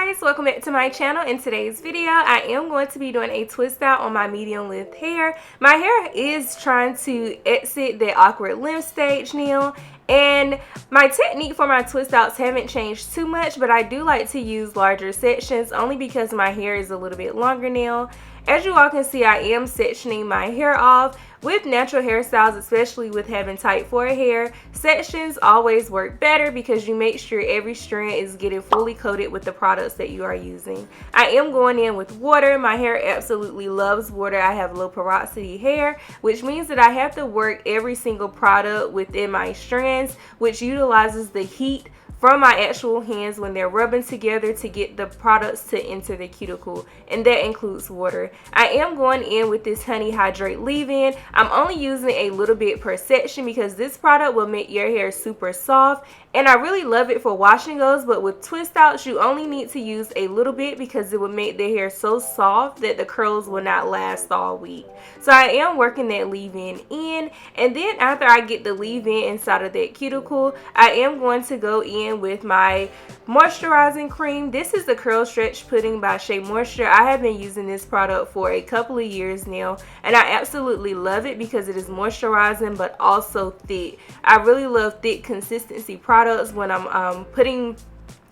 guys, welcome back to my channel. In today's video I am going to be doing a twist out on my medium length hair. My hair is trying to exit the awkward length stage now, and my technique for my twist outs haven't changed too much, but I do like to use larger sections only because my hair is a little bit longer now. As you all can see, I am sectioning my hair off. With natural hairstyles, especially with having tight forehead hair, sections always work better because you make sure every strand is getting fully coated with the products that you are using. I am going in with water. My hair absolutely loves water. I have low porosity hair, which means that I have to work every single product within my strands, which utilizes the heat from my actual hands when they're rubbing together to get the products to enter the cuticle, and that includes water. I am going in with this Honey Hydrate leave-in. I'm only using a little bit per section because this product will make your hair super soft, and I really love it for washing goes, but with twist outs you only need to use a little bit because it will make the hair so soft that the curls will not last all week. So I am working that leave-in in, and then after I get the leave-in inside of that cuticle, I am going to go in with my moisturizing cream. This is the Curl Stretch Pudding by Shea Moisture. I have been using this product for a couple of years now, and I absolutely love it because it is moisturizing but also thick. I really love thick consistency products when I'm putting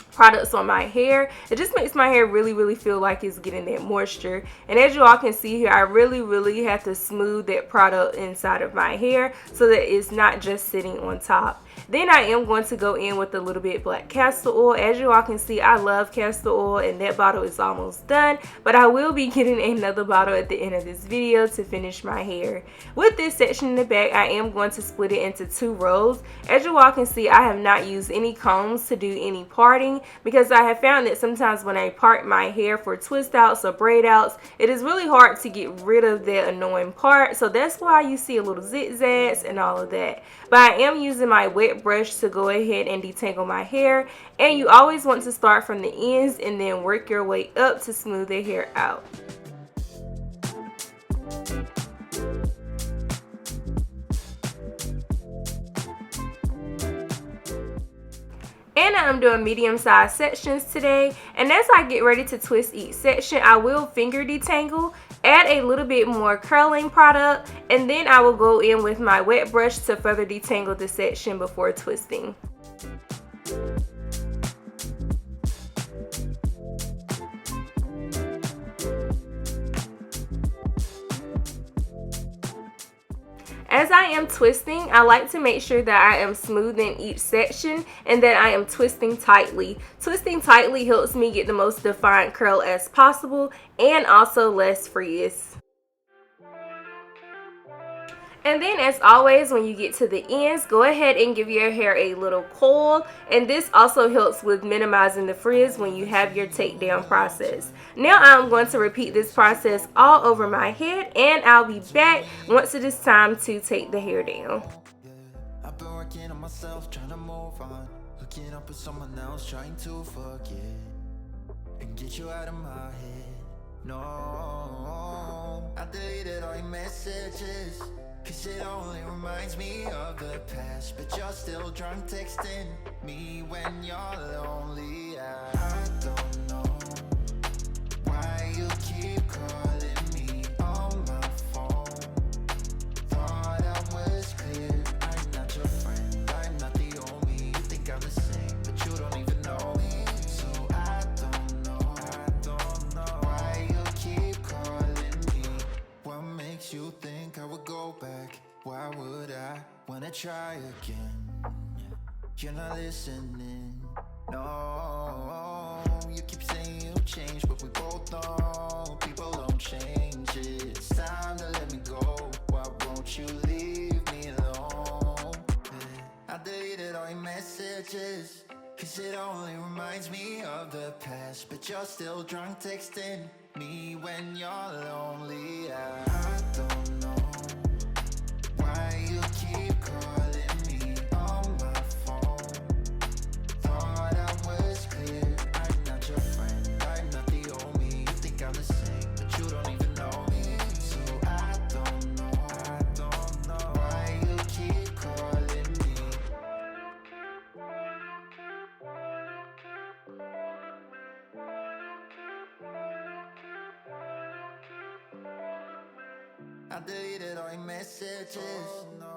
products on my hair. It just makes my hair really feel like it's getting that moisture, and as you all can see here, I really have to smooth that product inside of my hair so that it's not just sitting on top. Then I am going to go in with a little bit black castor oil. As you all can see, I love castor oil, and that bottle is almost done, but I will be getting another bottle at the end of this video to finish my hair. With this section in the back, I am going to split it into 2 rows. As you all can see, I have not used any combs to do any parting because I have found that sometimes when I part my hair for twist outs or braid outs, it is really hard to get rid of that annoying part. So that's why you see a little zigzags and all of that. But I am using my wet brush to go ahead and detangle my hair, and you always want to start from the ends and then work your way up to smooth the hair out. And I'm doing medium-sized sections today, and as I get ready to twist each section, I will finger detangle, add a little bit more curling product, and then I will go in with my wet brush to further detangle the section before twisting. As I am twisting, I like to make sure that I am smoothing each section and that I am twisting tightly. Twisting tightly helps me get the most defined curl as possible and also less frizz. And then as always, when you get to the ends, go ahead and give your hair a little coil, and this also helps with minimizing the frizz when you have your takedown process. Now I'm going to repeat this process all over my head, and I'll be back once it is time to take the hair down. I've been working on myself, trying to move on, hooking up with someone else, trying to forget and get you out of my head. No, I deleted all your messages, 'cause it only reminds me of the past. But you're still drunk texting me when you're lonely. I don't know why you keep calling me on my phone. Thought I was clear, I'm not your friend, I'm not the only. You think I'm the same, but you don't even know me. So I don't know why you keep calling me. What makes you think I would go back? Why would I wanna try again? You're not listening. No, you keep saying you'll change, but we both know people don't change it. It's time to let me go. Why won't you leave me alone? I deleted all your messages, 'cause it only reminds me of the past. But you're still drunk texting me when you're lonely. I don't know why you keep calling me on my phone. Thought I was clear, I'm not your friend, I'm not the only. You think I'm the same, but you don't even know me. So I don't know why you keep calling me. I deleted all your messages,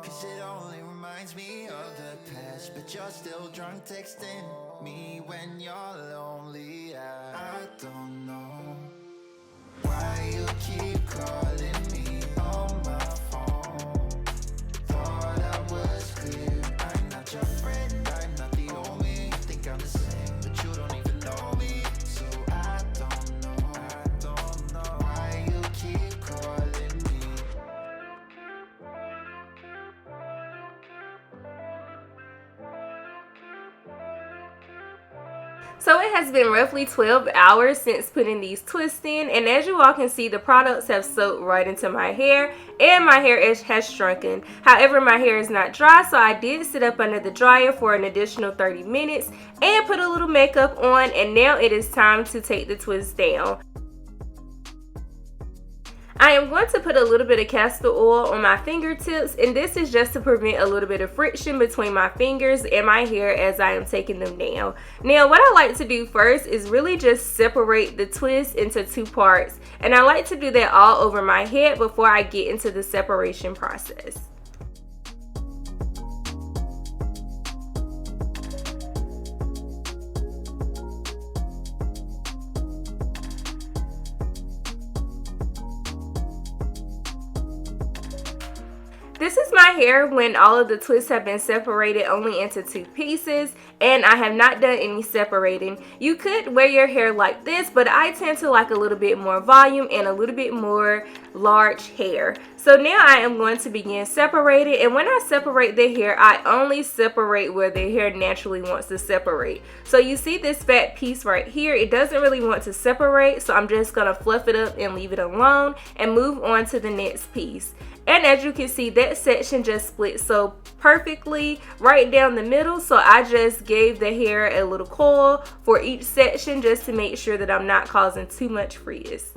cause it only reminds me of the past. But you're still drunk texting me when you're lonely. I don't know why you keep calling me on my phone. Thought I was clear, I'm not your friend, I'm not the only. You think I'm the same, but you don't even know me. So I don't know why you keep calling me. So it has been roughly 12 hours since putting these twists in, and as you all can see, the products have soaked right into my hair and my hair has shrunken. However, my hair is not dry, so I did sit up under the dryer for an additional 30 minutes and put a little makeup on, and now it is time to take the twist down. I am going to put a little bit of castor oil on my fingertips, and this is just to prevent a little bit of friction between my fingers and my hair as I am taking them down. Now, what I like to do first is really just separate the twist into two parts, and I like to do that all over my head before I get into the separation process. This is my hair when all of the twists have been separated only into two pieces, and I have not done any separating. You could wear your hair like this, but I tend to like a little bit more volume and a little bit more large hair. So now I am going to begin separating, and when I separate the hair, I only separate where the hair naturally wants to separate. So you see this fat piece right here, it doesn't really want to separate, so I'm just going to fluff it up and leave it alone and move on to the next piece. And as you can see, that section just split so perfectly right down the middle, so I just gave the hair a little coil for each section just to make sure that I'm not causing too much frizz.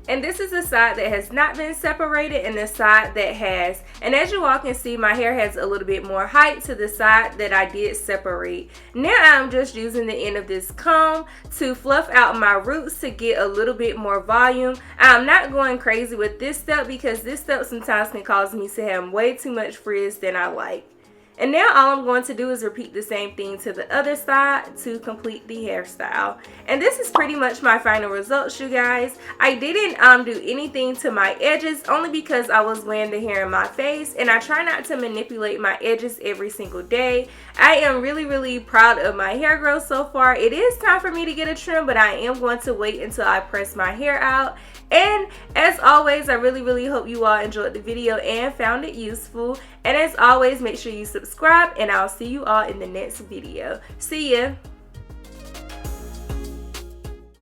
And this is the side that has not been separated and the side that has. And as you all can see, my hair has a little bit more height to the side that I did separate. Now I'm just using the end of this comb to fluff out my roots to get a little bit more volume. I'm not going crazy with this step because this step sometimes can cause me to have way too much frizz than I like. And now all I'm going to do is repeat the same thing to the other side to complete the hairstyle. And this is pretty much my final results, you guys. I didn't do anything to my edges only because I was wearing the hair in my face, and I try not to manipulate my edges every single day. I am really proud of my hair growth so far. It is time for me to get a trim, but I am going to wait until I press my hair out. And as always, I really hope you all enjoyed the video and found it useful. And as always, make sure you subscribe, and I'll see you all in the next video. See ya!